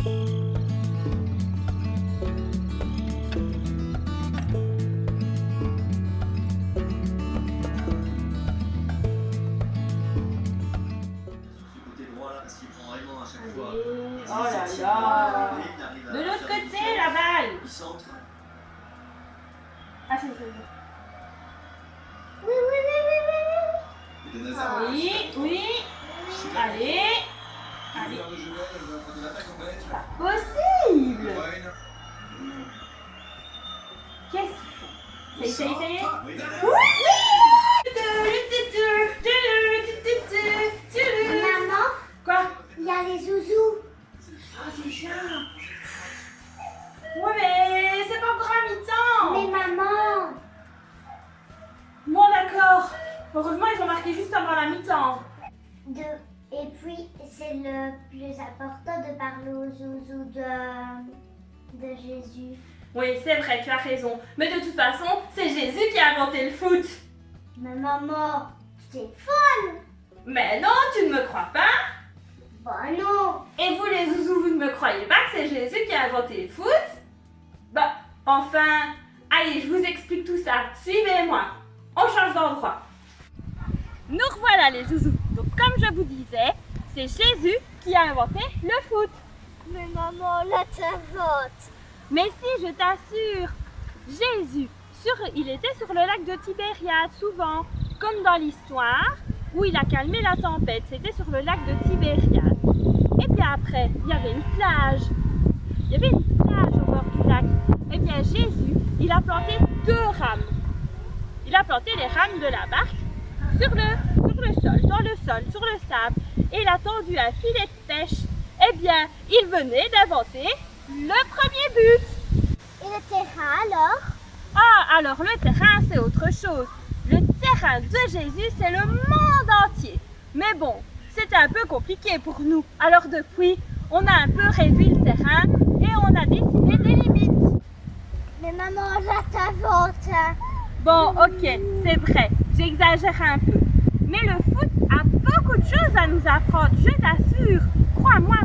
Oh là là. De l'autre côté, la balle. Ah, c'est ça. Oui, oui. Allez. Allez. Pas possible. Qu'est-ce qu'il faut? Ça y est. Oui. Maman, Quoi? il y a les zouzous. Oh, déjà. Ouais, mais c'est pas encore à mi-temps. Mais maman, Bon, d'accord. Heureusement, ils ont marqué juste avant la mi-temps. et puis c'est le plus important de parler aux zouzous de Jésus. Oui, c'est vrai, tu as raison. Mais de toute façon, c'est Jésus qui a inventé le foot. Mais maman, c'est folle. Mais non, tu ne me crois pas. Bah non. Et vous, les zouzous, vous ne me croyez pas que c'est Jésus qui a inventé le foot? Bah, enfin, allez, je vous explique tout ça. Suivez-moi. On change d'endroit. Nous revoilà, les zouzous. Donc, comme je vous disais, c'est Jésus qui a inventé le foot. Mais maman, là t'inventes. Mais si, je t'assure, Jésus, il était sur le lac de Tibériade souvent, comme dans l'histoire, où il a calmé la tempête. C'était sur le lac de Tibériade. Et puis après, il y avait une plage. Il y avait une plage au bord du lac. Et bien Jésus, il a planté 2 rames. Il a planté les rames de la barque sur le sol, dans le sol, sur le sable. Et il a tendu un filet de pêche. Eh bien, il venait d'inventer le premier but. Et le terrain alors? Ah, alors le terrain, c'est autre chose. Le terrain de Jésus, c'est le monde entier. Mais bon, c'était un peu compliqué pour nous. Alors depuis, on a un peu réduit le terrain et on a dessiné des limites. Mais maman, là t'inventes. Bon, ok, c'est vrai, j'exagère un peu. Mais le foot a beaucoup de choses à nous apprendre, je t'assure. Crois-moi,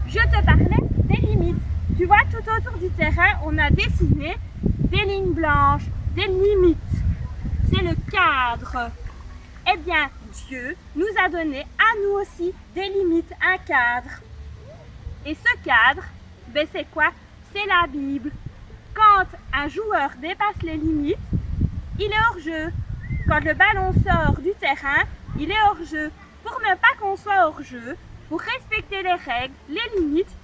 je te parlais des limites. Tu vois, tout autour du terrain, on a dessiné des lignes blanches, des limites. C'est le cadre. Eh bien, Dieu nous a donné à nous aussi des limites, un cadre. Et ce cadre, ben c'est quoi? C'est la Bible. Quand un joueur dépasse les limites, il est hors jeu. Quand le ballon sort du terrain, il est hors jeu. Pour ne pas qu'on soit hors jeu, pour respecter les règles, les limites,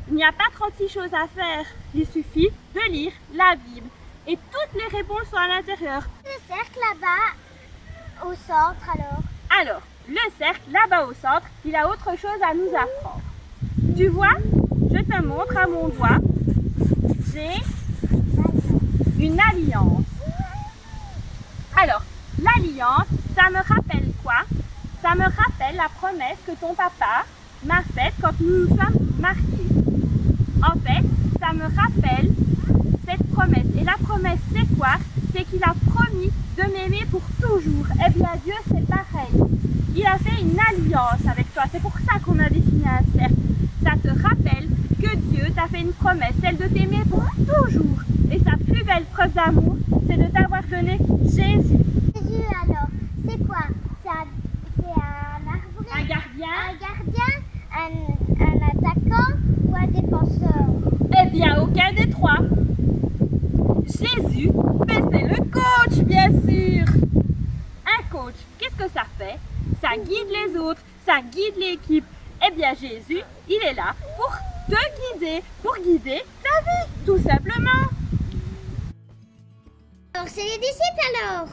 il n'y a pas 36 choses à faire. Il suffit de lire la Bible. Et toutes les réponses sont à l'intérieur. Le cercle là-bas, au centre alors. Alors, le cercle, là-bas au centre, il a autre chose à nous apprendre. Tu vois, je te montre à mon doigt, j'ai une alliance. Alors, l'alliance, ça me rappelle quoi? Ça me rappelle la promesse que ton papa m'a faite quand nous nous sommes mariés. En fait, ça me rappelle cette promesse. Et la promesse, c'est quoi? C'est qu'il a promis de m'aimer pour toujours. Eh bien, Dieu, c'est pareil. Il a fait une alliance avec toi. C'est pour ça qu'on a dessiné un cercle. Ça te rappelle que Dieu t'a fait une promesse, celle de t'aimer pour toujours. Et sa plus belle preuve d'amour, c'est de t'avoir donné Jésus. Jésus alors, c'est quoi? C'est un arbre? Un gardien? Un gardien? Un attaquant ou un défenseur? Eh bien, aucun des trois. Jésus, mais c'est le coach, bien sûr. Un coach, qu'est-ce que ça fait? Ça guide les autres, ça guide l'équipe. Eh bien, Jésus, il est là pour te guider, pour guider ta vie, tout simplement. Alors, c'est les disciples alors?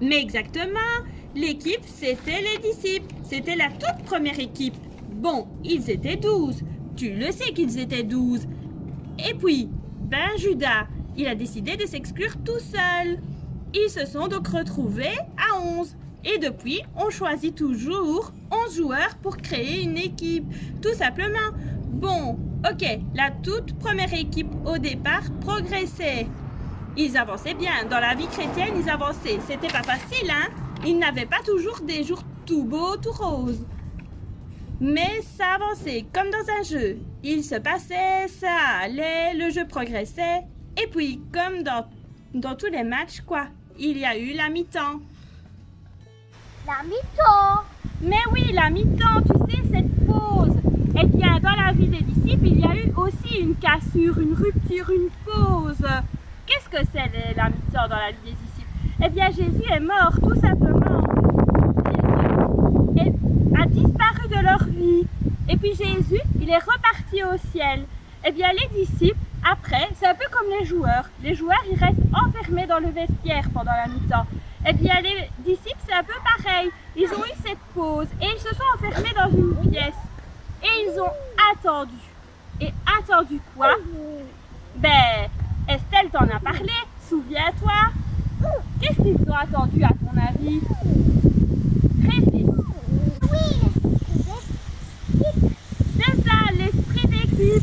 Mais exactement, l'équipe, c'était les disciples. C'était la toute première équipe. Bon, ils étaient 12. Tu le sais qu'ils étaient 12. Et puis, Judas, il a décidé de s'exclure tout seul. Ils se sont donc retrouvés à 11. Et depuis, on choisit toujours 11 joueurs pour créer une équipe. Tout simplement. Bon, ok, la toute première équipe au départ progressait. Ils avançaient bien. Dans la vie chrétienne, ils avançaient. C'était pas facile, hein? Ils n'avaient pas toujours des jours tout beaux, tout roses. Mais ça avançait comme dans un jeu. Il se passait, ça allait, le jeu progressait. Et puis, comme dans tous les matchs, quoi, il y a eu la mi-temps. La mi-temps. Mais oui, la mi-temps, tu sais, cette pause. Eh bien, dans la vie des disciples, il y a eu aussi une cassure, une rupture, une pause. Qu'est-ce que c'est la mi-temps dans la vie des disciples? Eh bien, Jésus est mort, tout simplement. Jésus a disparu de leur vie. Et puis Jésus, il est reparti au ciel. Eh bien, les disciples, après, c'est un peu comme les joueurs. Les joueurs, ils restent enfermés dans le vestiaire pendant la mi-temps. Eh bien, les disciples, c'est un peu pareil. Ils ont eu cette pause et ils se sont enfermés dans une pièce. Et ils ont attendu. Et attendu quoi? Ben, Estelle t'en a parlé, souviens-toi. Qu'est-ce qu'ils ont attendu à ton avis? Réfléchis. C'est ça, l'esprit d'équipe.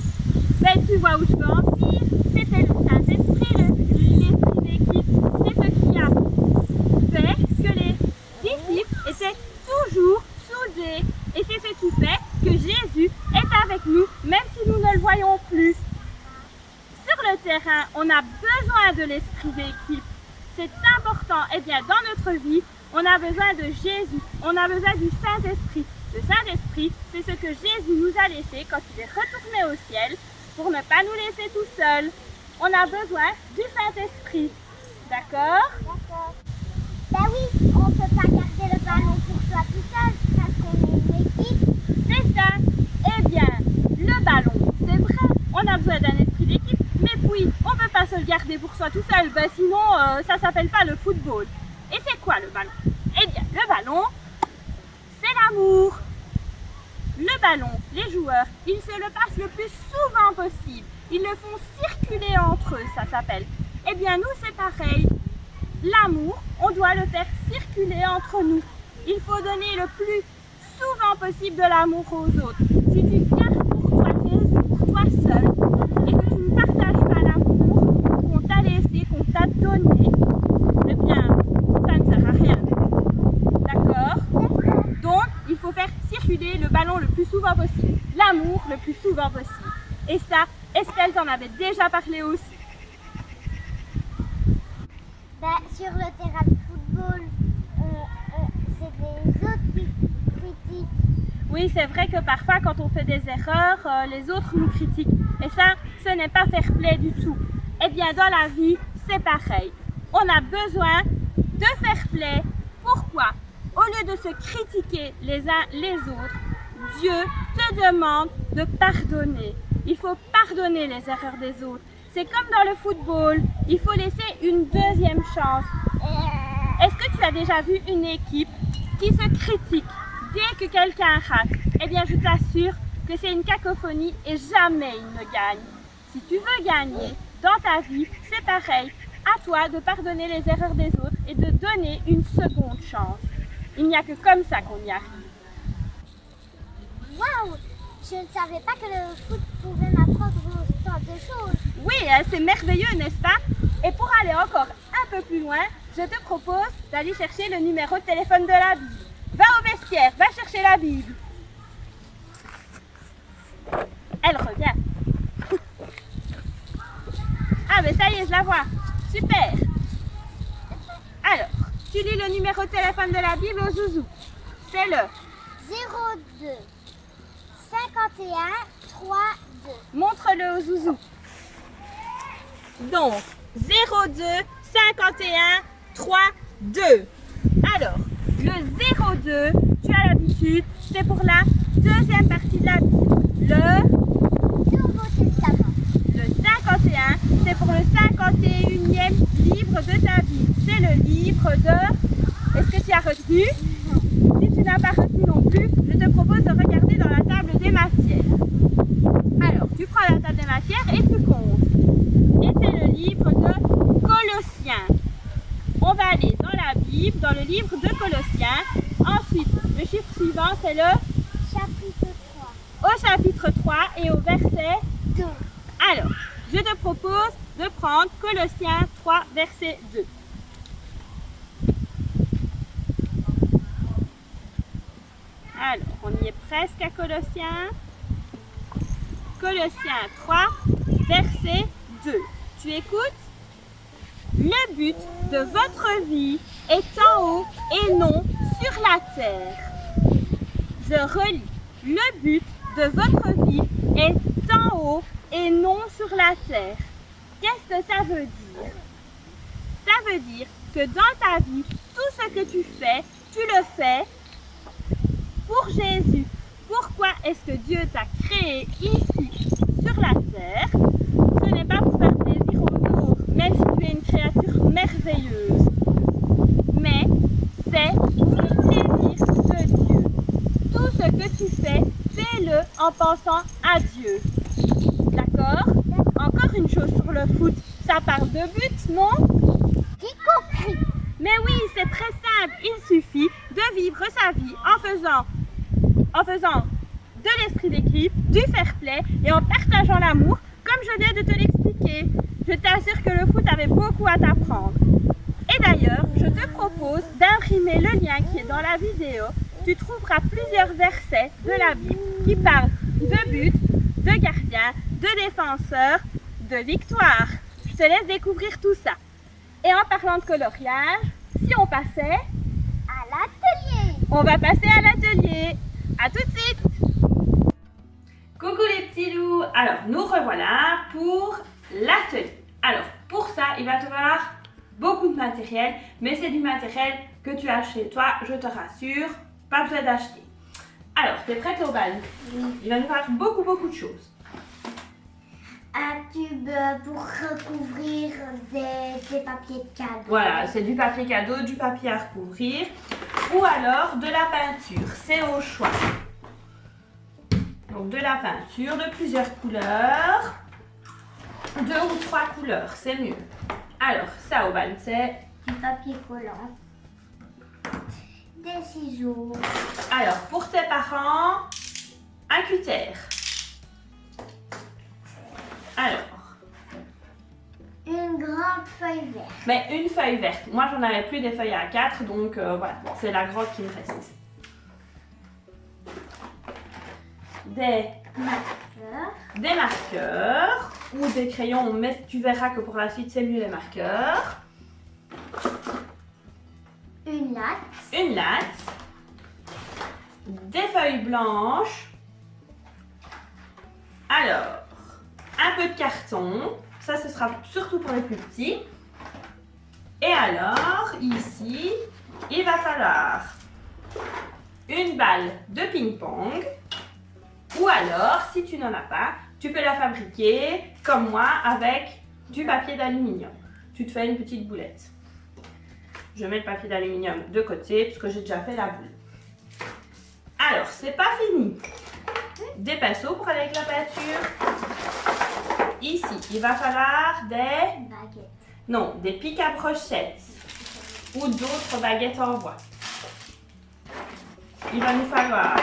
Ben, tu vois où je veux en venir. C'était le Saint-Esprit, l'esprit d'équipe. C'est ce qui a fait que les disciples étaient toujours soudés. Et c'est ce qui fait que Jésus est avec nous, même si nous ne le voyons plus. Sur le terrain, on a besoin de l'esprit d'équipe. C'est important. Eh bien, dans notre vie, on a besoin de Jésus. On a besoin du Saint-Esprit. Le Saint-Esprit, c'est ce que Jésus nous a laissé quand il est retourné au ciel pour ne pas nous laisser tout seuls. On a besoin du Saint-Esprit. D'accord? D'accord. Ben oui, on ne peut pas garder le ballon pour soi tout seul parce qu'on est une équipe. C'est ça. Eh bien, le ballon, c'est vrai, on a besoin d'un esprit d'équipe, mais puis, on ne peut pas se le garder pour soi tout seul, ben sinon, ça ne s'appelle pas le football. Et c'est quoi le ballon? Eh bien, le ballon, c'est l'amour. Le ballon, les joueurs, ils se le passent le plus souvent possible. Ils le font circuler entre eux, ça s'appelle. Eh bien, nous, c'est pareil. L'amour, on doit le faire circuler entre nous. Il faut donner le plus souvent possible de l'amour aux autres. Si tu gardes pour toi Jésus, pour toi seul, et que tu ne partages pas l'amour qu'on t'a laissé, qu'on t'a donné, eh bien, ça ne sert à rien. D'accord? Donc, il faut faire circuler le ballon le plus souvent possible. L'amour le plus souvent possible. Et ça, Estelle t'en avait déjà parlé aussi. Ben, sur le terrain de football, c'est les autres qui critiquent. Oui, c'est vrai que parfois, quand on fait des erreurs, les autres nous critiquent. Et ça, ce n'est pas fair play du tout. Eh bien, dans la vie, c'est pareil. On a besoin de fair play. Pourquoi? Au lieu de se critiquer les uns les autres, Dieu te demande de pardonner. Il faut pardonner les erreurs des autres. C'est comme dans le football, il faut laisser une deuxième chance. Est-ce que tu as déjà vu une équipe qui se critique dès que quelqu'un rate? Eh bien, je t'assure que c'est une cacophonie et jamais il ne gagne. Si tu veux gagner dans ta vie, c'est pareil. À toi de pardonner les erreurs des autres et de donner une seconde chance. Il n'y a que comme ça qu'on y arrive. Waouh! Je ne savais pas que le foot pouvait m'apprendre autant de choses. Oui, c'est merveilleux, n'est-ce pas? Et pour aller encore un peu plus loin, je te propose d'aller chercher le numéro de téléphone de la Bible. Va au vestiaire, va chercher la Bible. Elle revient. Ah, mais ça y est, je la vois. Super. Alors, tu lis le numéro de téléphone de la Bible au zouzou. C'est le 02 51 3 2. Montre-le au zouzou. Donc, 02 51 3 2. Alors, le 02, tu as l'habitude, c'est pour la deuxième partie de la Bible. Le Nouveau Testament. Le 51, c'est pour le 51e livre de ta Bible. C'est le livre de... Est-ce que tu as retenu? Si tu n'as pas retenu non plus, je te propose de regarder dans la table des matières. Alors, tu prends la table des matières et tu comptes. Et c'est le livre de Colossiens. On va aller dans la Bible, dans le livre de Colossiens. Ensuite, le chiffre suivant, c'est le... Chapitre 3. Au chapitre 3 et au verset 2. Alors, je te propose de prendre Colossiens 3, verset 2. Alors, on On y est presque à Colossiens. Colossiens 3, verset 2. Tu écoutes? Le but de votre vie est en haut et non sur la terre. Je relis. Le but de votre vie est en haut et non sur la terre. Qu'est-ce que ça veut dire? Ça veut dire que dans ta vie, tout ce que tu le fais pour Jésus. Pourquoi est-ce que Dieu t'a créé ici sur la terre? Ce n'est pas pour faire plaisir aux autres, même si tu es une créature merveilleuse, mais c'est pour le plaisir de Dieu. Tout ce que tu fais, fais-le en pensant à Dieu. D'accord? Encore une chose sur le foot, ça parle de but, non? J'ai compris. Mais oui, c'est très simple. Il suffit de vivre sa vie en faisant de l'esprit d'équipe, du fair play et en partageant l'amour, comme je viens de te l'expliquer. Je t'assure que le foot avait beaucoup à t'apprendre. Et d'ailleurs, je te propose d'imprimer le lien qui est dans la vidéo. Tu trouveras plusieurs versets de la Bible qui parlent de but, de gardien, de défenseur, de victoire. Je te laisse découvrir tout ça. Et en parlant de coloriage, si on passait À l'atelier. on va passer à l'atelier. À tout de suite. Coucou les petits loups. Alors, nous revoilà pour l'atelier. Alors, pour ça, il va te falloir beaucoup de matériel, mais c'est du matériel que tu as chez toi, je te rassure, pas besoin d'acheter. Alors, t'es prête, Aubane? Oui. Il va nous falloir beaucoup de choses. Un tube pour recouvrir des papiers de cadeau. Voilà, c'est du papier cadeau, du papier à recouvrir, ou alors de la peinture, c'est au choix. Donc de la peinture de plusieurs couleurs, 2 ou 3 couleurs, c'est mieux. Alors, ça, Aubane, c'est... Du papier collant. Des ciseaux. Alors, pour tes parents, un cutter. Alors, Une grande feuille verte. mais une feuille verte. Moi, j'en avais plus des feuilles A4, donc voilà, c'est la grande qui me reste. Des marqueurs ou des crayons, mais tu verras que pour la suite, c'est mieux les marqueurs. Une latte. Une latte. Des feuilles blanches. Alors, un peu de carton. Ça, ce sera surtout pour les plus petits. Et alors, ici, il va falloir une balle de ping-pong. Ou alors, si tu n'en as pas, tu peux la fabriquer comme moi avec du papier d'aluminium. Tu te fais une petite boulette. Je mets le papier d'aluminium de côté parce que j'ai déjà fait la boule. Alors, c'est pas fini. Des pinceaux pour aller avec la peinture. Ici, il va falloir Une baguette. des pics à brochettes ou d'autres baguettes en bois. Il va nous falloir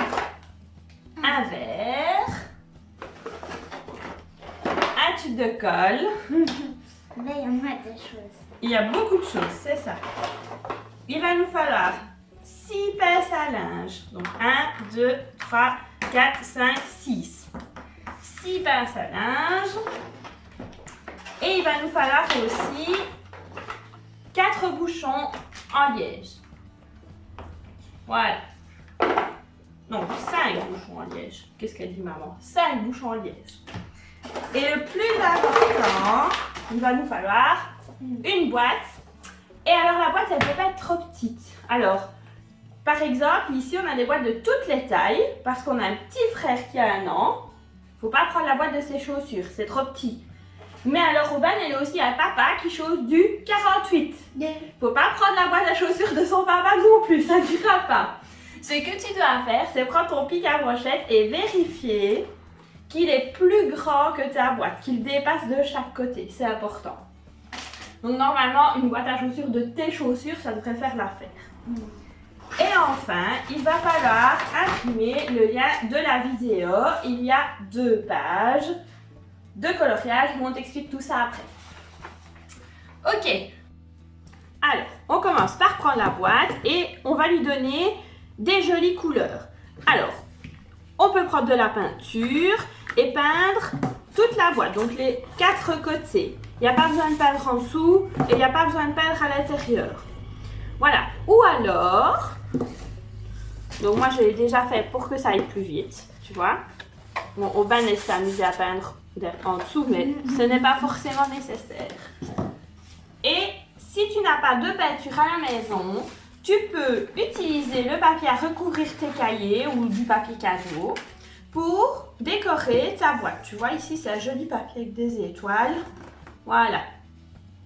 un verre, un tube de colle. Là, il y en a des choses. Il y a beaucoup de choses, c'est ça. Il va nous falloir 6 pinces à linge. Donc 1, 2, 3, 4, 5, 6. 6 pinces à linge. Et il va nous falloir aussi 4 bouchons en liège. Voilà. Non, 5 bouchons en liège. Qu'est-ce qu'elle dit, maman? 5 bouchons en liège. Et le plus important, il va nous falloir une boîte. Et alors, la boîte, elle ne peut pas être trop petite. Alors, par exemple, ici, on a des boîtes de toutes les tailles parce qu'on a un petit frère qui a 1 an. Il ne faut pas prendre la boîte de ses chaussures, c'est trop petit. Mais alors, Aubane, elle est aussi un papa qui chausse du 48. Il ne faut pas prendre la boîte à chaussures de son papa non plus, ça n'ira pas. Ce que tu dois faire, c'est prendre ton pic à brochette et vérifier qu'il est plus grand que ta boîte, qu'il dépasse de chaque côté, c'est important. Donc normalement, une boîte à chaussures de tes chaussures, ça devrait faire l'affaire. Et enfin, il va falloir imprimer le lien de la vidéo. Il y a 2 pages de coloriage où on t'explique tout ça après. Ok. Alors, on commence par prendre la boîte et on va lui donner des jolies couleurs. Alors, on peut prendre de la peinture et peindre toute la boîte, donc les 4 côtés. Il n'y a pas besoin de peindre en dessous et il n'y a pas besoin de peindre à l'intérieur. Voilà. Ou alors, donc moi je l'ai déjà fait pour que ça aille plus vite, tu vois. Bon, Aubin s'est amusé à peindre en dessous, mais ce n'est pas forcément nécessaire. Et si tu n'as pas de peinture à la maison, tu peux utiliser le papier à recouvrir tes cahiers ou du papier cadeau pour décorer ta boîte. Tu vois ici, c'est un joli papier avec des étoiles. Voilà.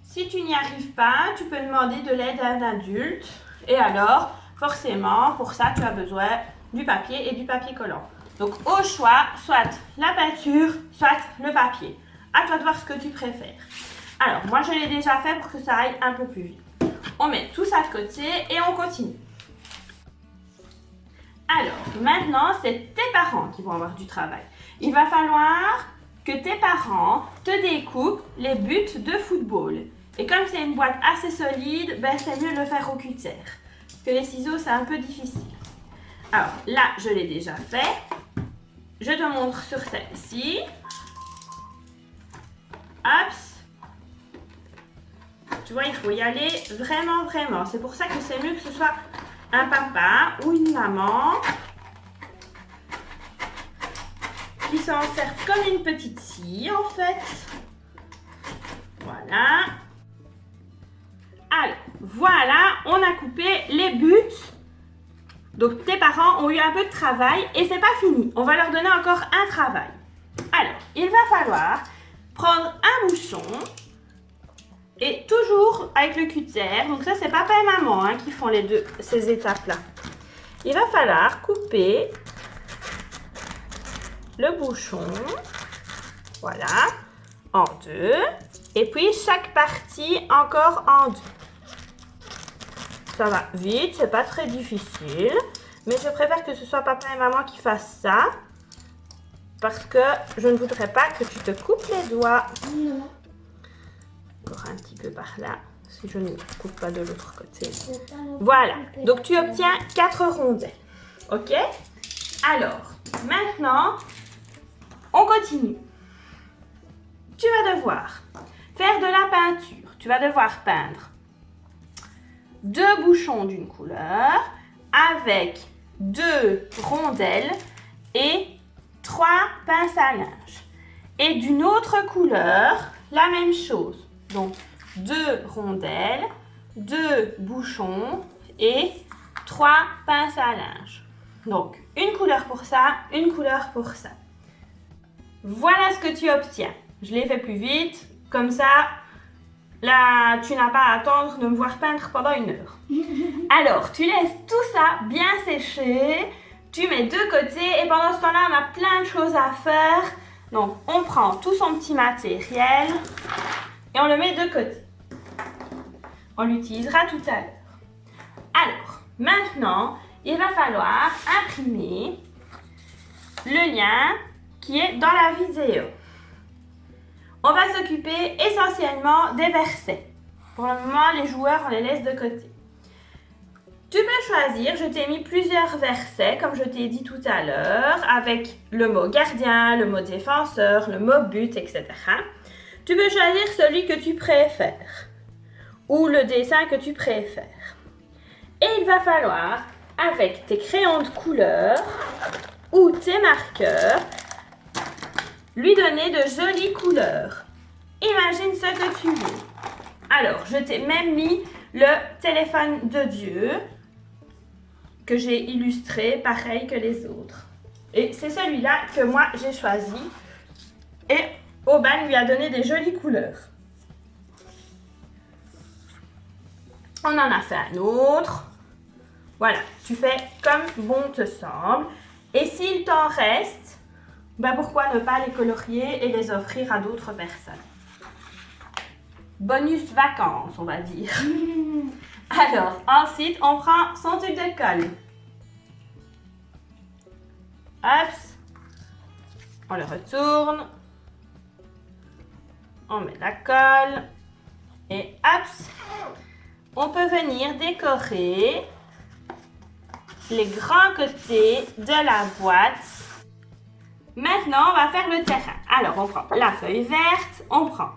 Si tu n'y arrives pas, tu peux demander de l'aide à un adulte. Et alors, forcément, pour ça, tu as besoin du papier et du papier collant. Donc, au choix, soit la peinture, soit le papier. À toi de voir ce que tu préfères. Alors, moi, je l'ai déjà fait pour que ça aille un peu plus vite. On met tout ça de côté et on continue. Alors, maintenant, c'est tes parents qui vont avoir du travail. Il va falloir que tes parents te découpent les buts de football. Et comme c'est une boîte assez solide, ben, c'est mieux de le faire au cutter. Parce que les ciseaux, c'est un peu difficile. Alors, là, je l'ai déjà fait. Je te montre sur celle-ci. Hop. Tu vois, il faut y aller vraiment, vraiment. C'est pour ça que c'est mieux que ce soit un papa ou une maman qui s'en servent comme une petite scie, en fait. Voilà. Alors, voilà, on a coupé les buts. Donc, tes parents ont eu un peu de travail et c'est pas fini. On va leur donner encore un travail. Alors, il va falloir prendre un bouchon et toujours avec le cutter. Donc ça, c'est papa et maman qui font ces étapes-là. Il va falloir couper le bouchon, voilà, en 2. Et puis, chaque partie encore en 2. Ça va vite, c'est pas très difficile. Mais je préfère que ce soit papa et maman qui fassent ça. Parce que je ne voudrais pas que tu te coupes les doigts. Non. Encore un petit peu par là, si je ne coupe pas de l'autre côté. Voilà, donc tu obtiens 4 rondelles. Ok? Alors, maintenant, on continue. Tu vas devoir faire de la peinture. Tu vas devoir peindre 2 bouchons d'une couleur avec 2 rondelles et 3 pinces à linge. Et d'une autre couleur, la même chose. Donc, 2 rondelles, 2 bouchons et 3 pinces à linge. Donc, une couleur pour ça, une couleur pour ça. Voilà ce que tu obtiens. Je l'ai fait plus vite, comme ça, là, tu n'as pas à attendre de me voir peindre pendant 1 heure. Alors, tu laisses tout ça bien sécher, tu mets de côté et pendant ce temps-là, on a plein de choses à faire. Donc, on prend tout son petit matériel et on le met de côté. On l'utilisera tout à l'heure. Alors, maintenant, il va falloir imprimer le lien qui est dans la vidéo. On va s'occuper essentiellement des versets. Pour le moment, les joueurs, on les laisse de côté. Tu peux choisir, je t'ai mis plusieurs versets, comme je t'ai dit tout à l'heure, avec le mot gardien, le mot défenseur, le mot but, etc. Tu peux choisir celui que tu préfères ou le dessin que tu préfères. Et il va falloir, avec tes crayons de couleur ou tes marqueurs, lui donner de jolies couleurs. Imagine ce que tu veux. Alors, je t'ai même mis le téléphone de Dieu que j'ai illustré pareil que les autres. Et c'est celui-là que moi j'ai choisi. Et Aubin lui a donné des jolies couleurs. On en a fait un autre. Voilà, tu fais comme bon te semble. Et s'il t'en reste, ben pourquoi ne pas les colorier et les offrir à d'autres personnes? Bonus vacances, on va dire. Alors, ensuite, on prend son tube de colle. Hop. On le retourne. On met la colle. Et hop. On peut venir décorer les grands côtés de la boîte Maintenant, on va faire le terrain. Alors, on prend la feuille verte, on prend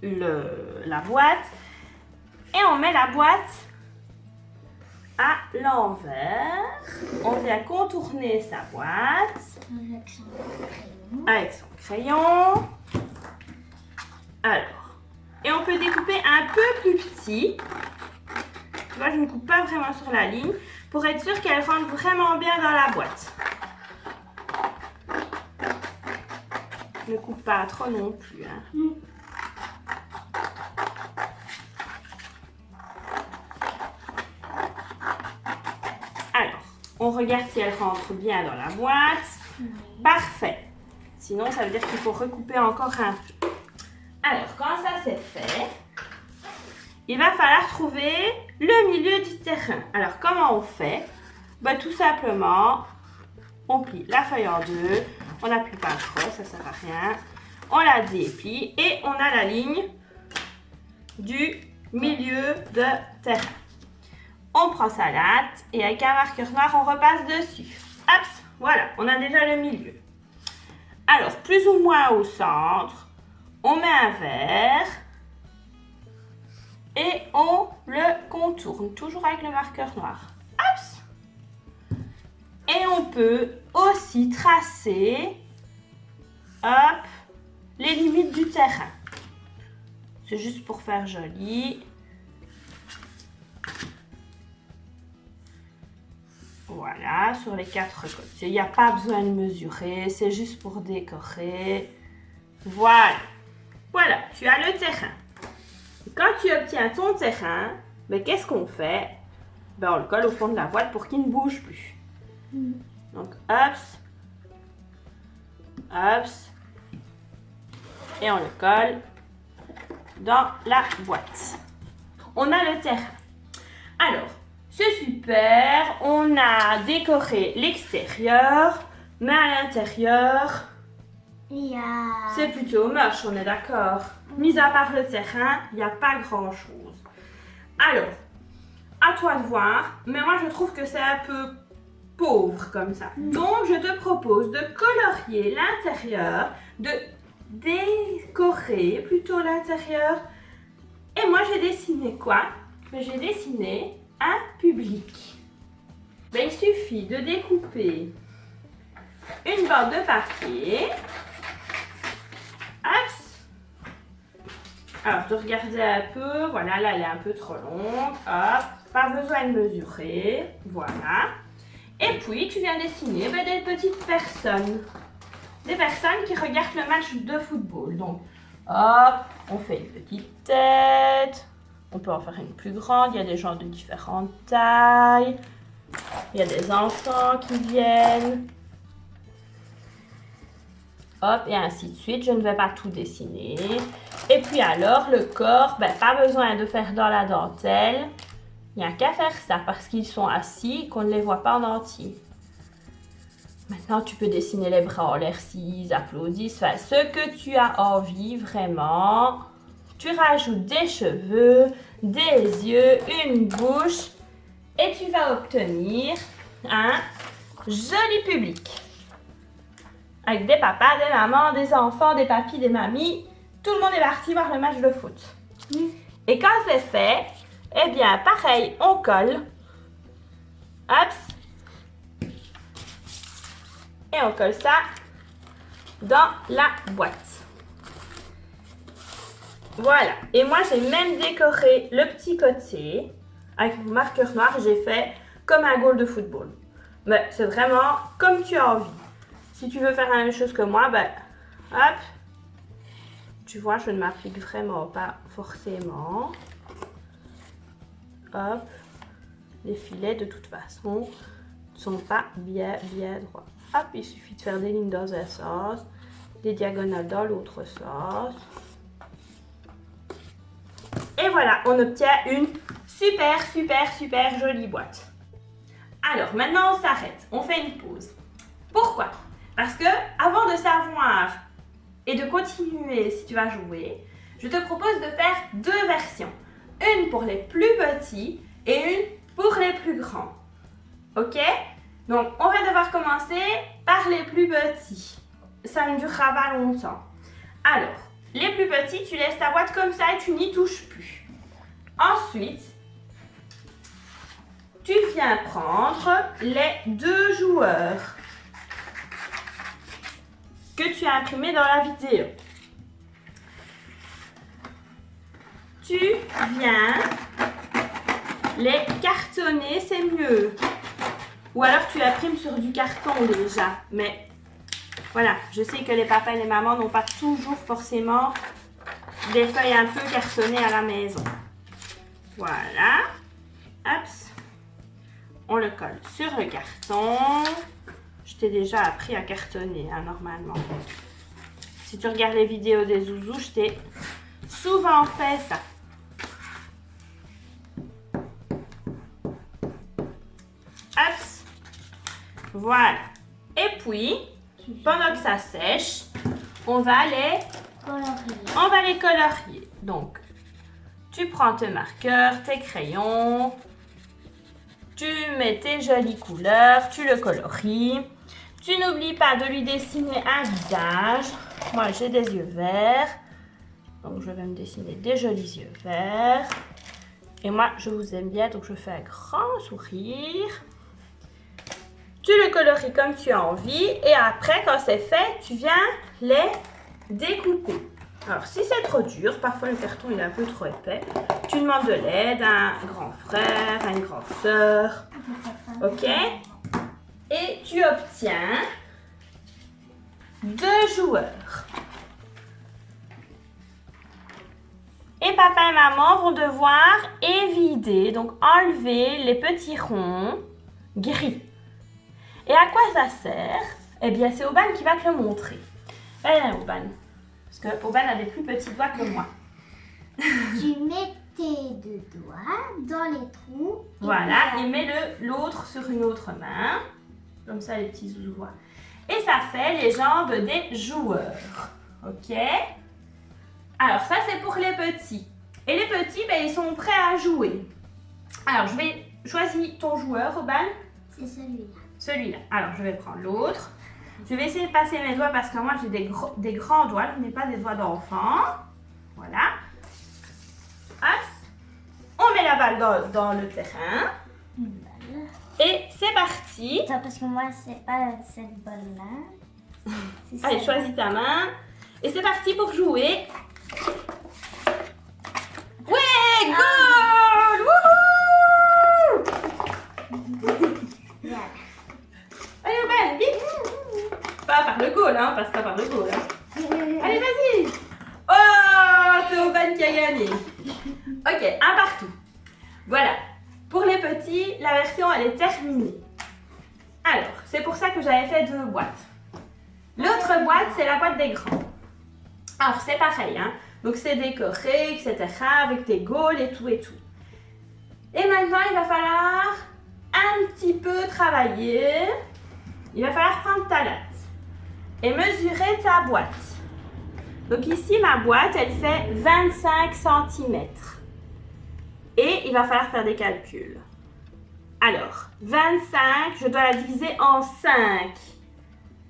la boîte et on met la boîte à l'envers. On vient contourner sa boîte avec son crayon. Alors, et on peut découper un peu plus petit. Tu vois, je ne coupe pas vraiment sur la ligne pour être sûr qu'elle rentre vraiment bien dans la boîte. Ne coupe pas trop non plus. Hein. Alors, on regarde si elle rentre bien dans la boîte. Parfait. Sinon, ça veut dire qu'il faut recouper encore un peu. Alors, quand ça c'est fait, il va falloir trouver le milieu du terrain. Alors, comment on fait? Ben, tout simplement, on plie la feuille en deux. On n'appuie pas trop, ça ne sert à rien. On la déplie et on a la ligne du milieu de terrain. On prend sa latte et avec un marqueur noir, on repasse dessus. Hop, voilà, on a déjà le milieu. Alors, plus ou moins au centre, on met un verre et on le contourne, toujours avec le marqueur noir. Hop. Et on peut aussi tracer, hop, les limites du terrain. C'est juste pour faire joli. Voilà, sur les 4 côtés. Il n'y a pas besoin de mesurer, c'est juste pour décorer. Voilà. Voilà, tu as le terrain. Quand tu obtiens ton terrain, ben, qu'est-ce qu'on fait? Ben, on le colle au fond de la boîte pour qu'il ne bouge plus. Donc, hop, hop, et on le colle dans la boîte. On a le terrain. Alors, c'est super, on a décoré l'extérieur, mais à l'intérieur, c'est plutôt moche, on est d'accord. Mis à part le terrain, il n'y a pas grand-chose. Alors, à toi de voir, mais moi je trouve que c'est un peu pauvre comme ça. Donc, je te propose de colorier l'intérieur, de décorer plutôt l'intérieur. Et moi, j'ai dessiné quoi? J'ai dessiné un public. Ben, il suffit de découper une bande de papier. Hop. Alors, de regarder un peu. Voilà, là, elle est un peu trop longue. Hop. Pas besoin de mesurer. Voilà. Et puis, tu viens dessiner des petites personnes. Des personnes qui regardent le match de football. Donc, hop, on fait une petite tête. On peut en faire une plus grande. Il y a des gens de différentes tailles. Il y a des enfants qui viennent. Hop, et ainsi de suite. Je ne vais pas tout dessiner. Et puis alors, le corps, pas besoin de faire dans la dentelle. Il n'y a qu'à faire ça parce qu'ils sont assis, qu'on ne les voit pas en entier. Maintenant, tu peux dessiner les bras en l'air s'ils applaudissent. Enfin, ce que tu as envie, vraiment. Tu rajoutes des cheveux, des yeux, une bouche. Et tu vas obtenir un joli public. Avec des papas, des mamans, des enfants, des papis, des mamies. Tout le monde est parti voir le match de foot. Et quand c'est fait, eh bien, pareil, on colle. Hop. Et on colle ça dans la boîte. Voilà. Et moi, j'ai même décoré le petit côté. Avec mon marqueur noir, j'ai fait comme un goal de football. Mais c'est vraiment comme tu as envie. Si tu veux faire la même chose que moi, hop. Tu vois, je ne m'applique vraiment pas forcément. Hop. Les filets, de toute façon, ne sont pas bien droits. Hop, il suffit de faire des lignes dans un sens, des diagonales dans l'autre sens. Et voilà, on obtient une super jolie boîte. Alors, maintenant, on s'arrête. On fait une pause. Pourquoi? Parce que, avant de savoir et de continuer si tu vas jouer, je te propose de faire 2 versions. Une pour les plus petits et une pour les plus grands. Ok? Donc, on va devoir commencer par les plus petits. ça ne durera pas longtemps. Alors, les plus petits, tu laisses ta boîte comme ça et tu n'y touches plus. Ensuite, tu viens prendre les 2 joueurs que tu as imprimés dans la vidéo. Tu viens les cartonner, c'est mieux. Ou alors tu imprimes sur du carton déjà. Mais voilà, je sais que les papas et les mamans n'ont pas toujours forcément des feuilles un peu cartonnées à la maison. Voilà. Hop. On le colle sur le carton. Je t'ai déjà appris à cartonner, hein, normalement. Si tu regardes les vidéos des zouzous, je t'ai souvent fait ça. Hop. Voilà. Et puis, pendant que ça sèche, on va les colorier. Donc, tu prends tes marqueurs, tes crayons, tu mets tes jolies couleurs, tu le colories. Tu n'oublies pas de lui dessiner un visage. Moi, j'ai des yeux verts. Donc, je vais me dessiner des jolis yeux verts. Et moi, je vous aime bien, donc je fais un grand sourire. Tu le colories comme tu as envie. Et après, quand c'est fait, tu viens les découper. Alors, si c'est trop dur, parfois le carton il est un peu trop épais, tu demandes de l'aide à un grand frère, à une grande sœur. Ok? Et tu obtiens 2 joueurs. Et papa et maman vont devoir évider, donc enlever les petits ronds gris. Et à quoi ça sert? Eh bien, c'est Aubane qui va te le montrer. Allez, Aubane. Parce que Aubane a des plus petits doigts que moi. Tu mets tes 2 doigts dans les trous. Voilà, et mets l'autre sur une autre main. Comme ça, les petits zouzous voient. Et ça fait les jambes des joueurs. Ok? Alors, ça, c'est pour les petits. Et les petits, ben, ils sont prêts à jouer. Alors, je vais choisir ton joueur, Aubane. C'est celui-là. Celui-là. Alors, je vais prendre l'autre. Je vais essayer de passer mes doigts parce que moi, j'ai des grands doigts. Je n'ai pas des doigts d'enfant. Voilà. Hop. On met la balle dans le terrain. Une balle. Et c'est parti. Attends, parce que moi, c'est pas cette balle-là. Allez, choisis ta main. Et c'est parti pour jouer. Ouais, goal! Wouhou! Voilà. Allez, Aubane, vite! Pas par le goal, hein, passe pas par le goal. Hein. Allez, vas-y! Oh, c'est Aubane qui a gagné. Ok, un partout. Voilà. Pour les petits, la version, elle est terminée. Alors, c'est pour ça que j'avais fait 2 boîtes. L'autre boîte, c'est la boîte des grands. Alors, c'est pareil, hein. Donc, c'est décoré, etc. avec des gaules et tout et tout. Et maintenant, il va falloir un petit peu travailler. Il va falloir prendre ta latte et mesurer ta boîte. Donc, ici, ma boîte, elle fait 25 cm. Et il va falloir faire des calculs. Alors, 25, je dois la diviser en 5.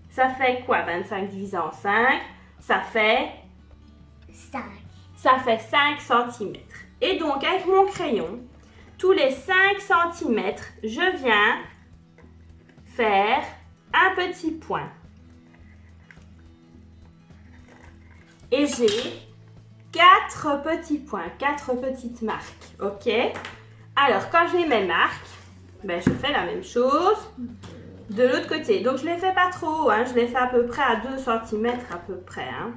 Ça fait quoi, 25 divisé en 5? Ça fait 5. Ça fait 5 cm. Et donc, avec mon crayon, tous les 5 cm, je viens faire un petit point. Et j'ai 4 petits points, 4 petites marques. Ok? Alors, quand j'ai mes marques, ben, je fais la même chose de l'autre côté. Donc, je ne les fais pas trop haut, hein. Je les fais à peu près à 2 cm à peu près. Hein.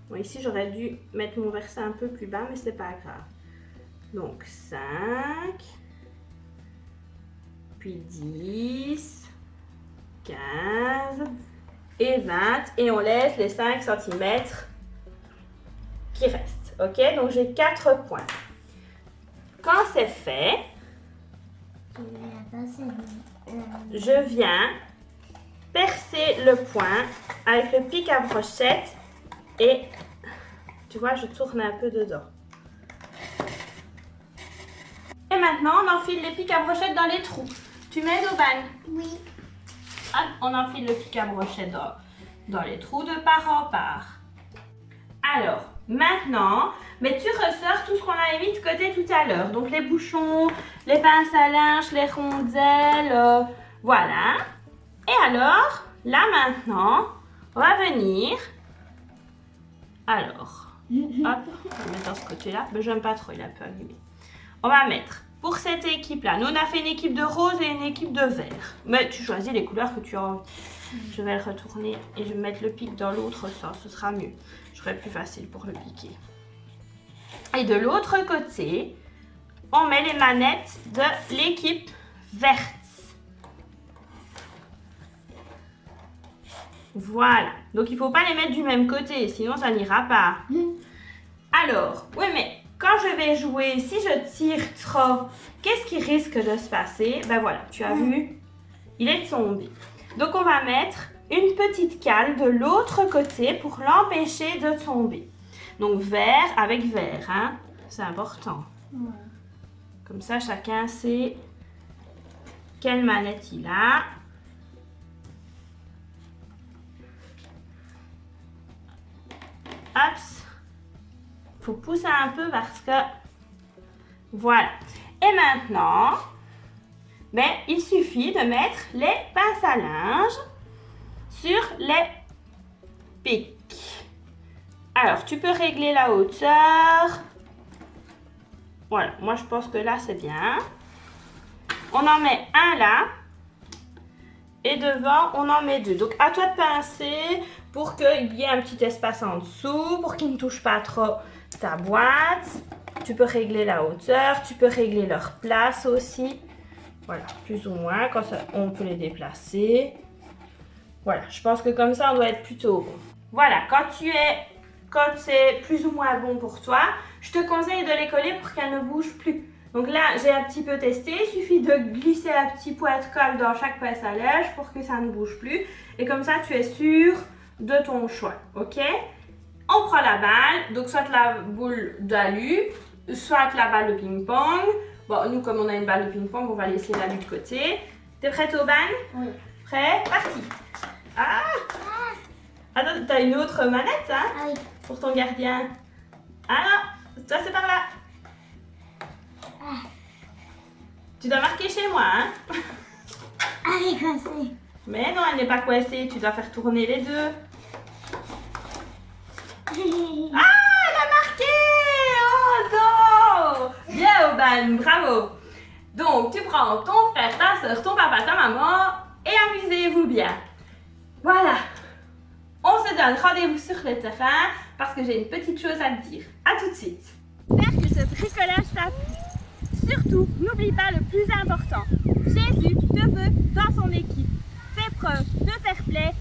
Bon, ici, j'aurais dû mettre mon verset un peu plus bas, mais c'est pas grave. Donc, 5, puis 10, 15 et 20. Et on laisse les 5 cm qui restent. Ok? Donc, j'ai 4 points. Quand c'est fait, je viens percer le point avec le pic à brochette et tu vois, je tourne un peu dedans. Et maintenant, on enfile les pics à brochette dans les trous. Tu m'aides, Aubane? Oui. Hop, on enfile le pic à brochette dans les trous de part en part. Alors, maintenant, mais tu ressors tout ce qu'on avait mis de côté tout à l'heure. Donc, les bouchons, les pinces à linge, les rondelles, voilà. Et alors, là maintenant, on va venir. Alors, hop, on va mettre dans ce côté-là. Mais j'aime pas trop, il est un peu abîmé. On va mettre, pour cette équipe-là, nous on a fait une équipe de rose et une équipe de vert. Mais tu choisis les couleurs que tu as envie. Je vais le retourner et je vais mettre le pic dans l'autre sens, ce sera mieux. Je ferai plus facile pour le piquer. Et de l'autre côté, on met les manettes de l'équipe verte. Voilà. Donc il ne faut pas les mettre du même côté, sinon ça n'ira pas. Alors, oui mais quand je vais jouer, si je tire trop, qu'est-ce qui risque de se passer? Ben voilà, tu as vu, il est tombé. Donc on va mettre une petite cale de l'autre côté pour l'empêcher de tomber. Donc vert avec vert, hein? C'est important. Ouais. Comme ça, chacun sait quelle manette il a. Hop. Faut pousser un peu parce que... Voilà. Et maintenant, ben, il suffit de mettre les pinces à linge sur les pics. Alors, tu peux régler la hauteur. Voilà, moi je pense que là c'est bien. On en met un là. Et devant, on en met deux. Donc, à toi de pincer pour qu'il y ait un petit espace en dessous, pour qu'il ne touche pas trop ta boîte. Tu peux régler la hauteur, tu peux régler leur place aussi. Voilà, plus ou moins, quand ça, on peut les déplacer. Voilà, je pense que comme ça, on doit être plutôt bon. Voilà, quand c'est plus ou moins bon pour toi, je te conseille de les coller pour qu'elles ne bougent plus. Donc là, j'ai un petit peu testé, il suffit de glisser un petit point de colle dans chaque pince à linge pour que ça ne bouge plus. Et comme ça, tu es sûr de ton choix, ok? On prend la balle, donc soit la boule d'alu, soit la balle de ping-pong. Bon, nous, comme on a une balle de ping-pong, on va laisser l'alu de côté. T'es prête au bal? Oui. Prêt? Parti! Ah! Attends, t'as une autre manette, hein? Ah oui. Pour ton gardien. Ah non! Toi, c'est par là! Tu dois marquer chez moi, hein? Elle est coincée. Mais non, elle n'est pas coincée. Tu dois faire tourner les deux. Ah, elle a marqué! Oh non! Bien, Aubin, bravo! Donc, tu prends ton frère, ta soeur, ton papa, ta maman et amusez-vous bien. Voilà. On se donne rendez-vous sur le terrain parce que j'ai une petite chose à te dire. À tout de suite. J'espère que ce bricolage t'a plu. Surtout, n'oublie pas le plus important. Jésus te veut dans son équipe. Fais preuve de fair play